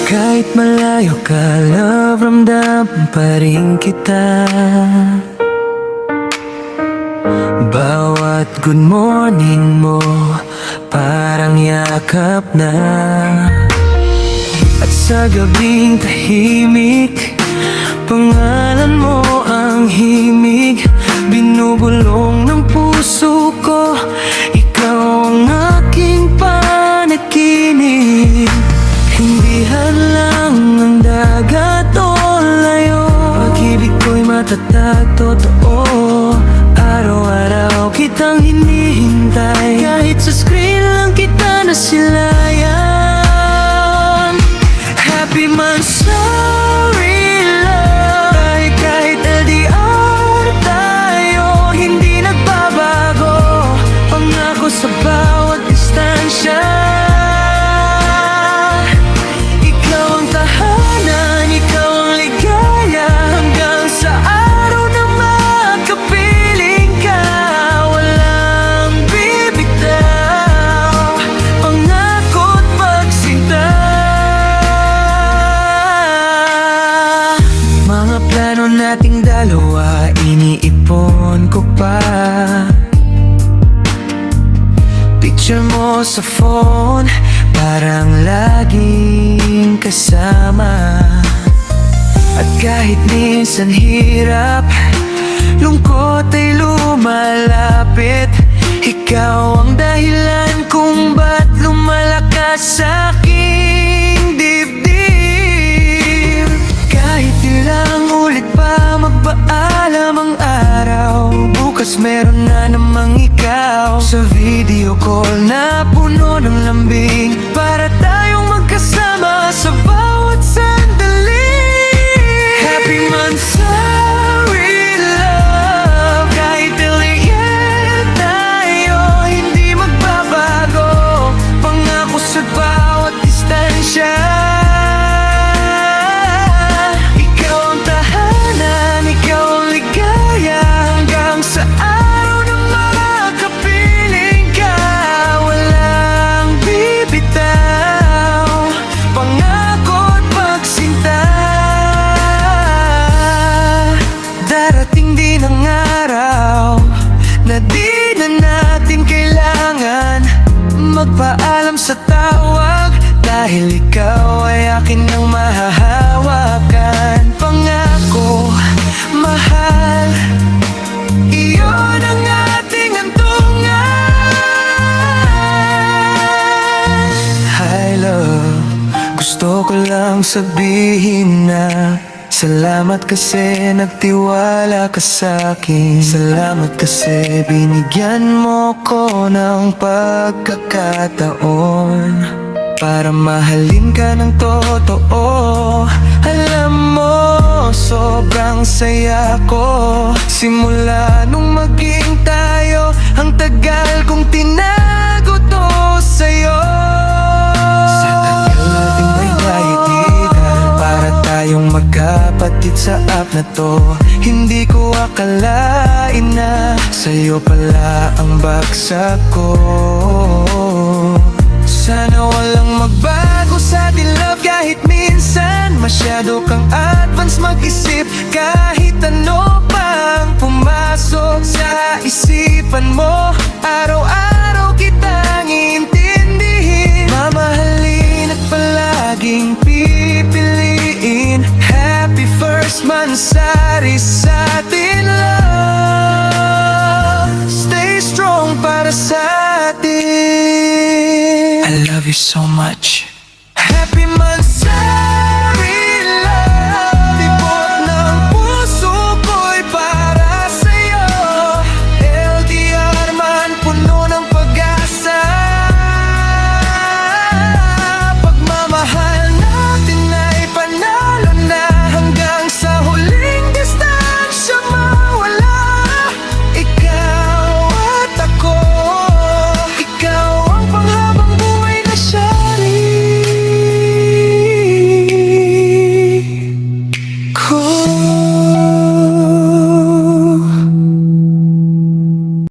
Kahit malayo ka, love, ramdam pa rin kita. Bawat good morning mo parang yakap na. At sa gabing tahimik, pangalan mo ang himig. Binubulong ng puso ko, ikaw ang aking panaginip. Hindi hadlang ang dagat o layo, pag-ibig ko'y matatag, totoo. Araw-araw kitang hinihintay, kahit sa screen lang kita nasilayan. Happy man, sorry love. Kahit LDR tayo, hindi nagbabago. Pangako sa bawat distansya. Nating dalawa, iniipon ko pa. Picture mo sa phone, parang laging kasama. At kahit minsan hirap, lungkot ay lumalapit. Ikaw ang dahilan kung ba't lumalakas sa aking dibdib. Kahit ilang ulit pa magpaalam ang araw, bukas meron na namang ikaw. Sa video call na puno ng lambing, para tayong magkasama sa bawat sandali. Happy month, sorry love. Kahit LDR tayo, hindi magbabago. Pangako sa bawat distansya. Magpaalam sa tawag, dahil ikaw ay akin ang mahahawakan. Pangako, mahal, iyon ang ating hantungan. Hi love, gusto ko lang sabihin na salamat kasi nagtiwala ka sa'kin. Salamat kasi binigyan mo ko ng pagkakataon para mahalin ka ng totoo. Alam mo, sobrang saya ko simula nung maging tayo. Ang tagal kong tinago to sa'yo. Sa tagal nating may daigdigan, para tayong magkapatid sa app na to. Hindi ko akalain na sa'yo pala ang bagsak ko. Sana walang magbago sa ating love, kahit minsan masyado kang advance mag-isip. Kahit ano pang pumasok sa isipan mo, araw-araw kitang iintindihin, mamahalin at palaging pipiliin. Happy first month, sari sa atin love. Stay strong para sa atin. I love you so much. Happy month, sorry love. Tibok ng puso ko'y para sa'yo. LDR man, puno ng pag-asa. Pagmamahal natin ay panalo na, hanggang sa huling distansya mawala. Ikaw at ako, ikaw ang panghabang buhay na shari ko.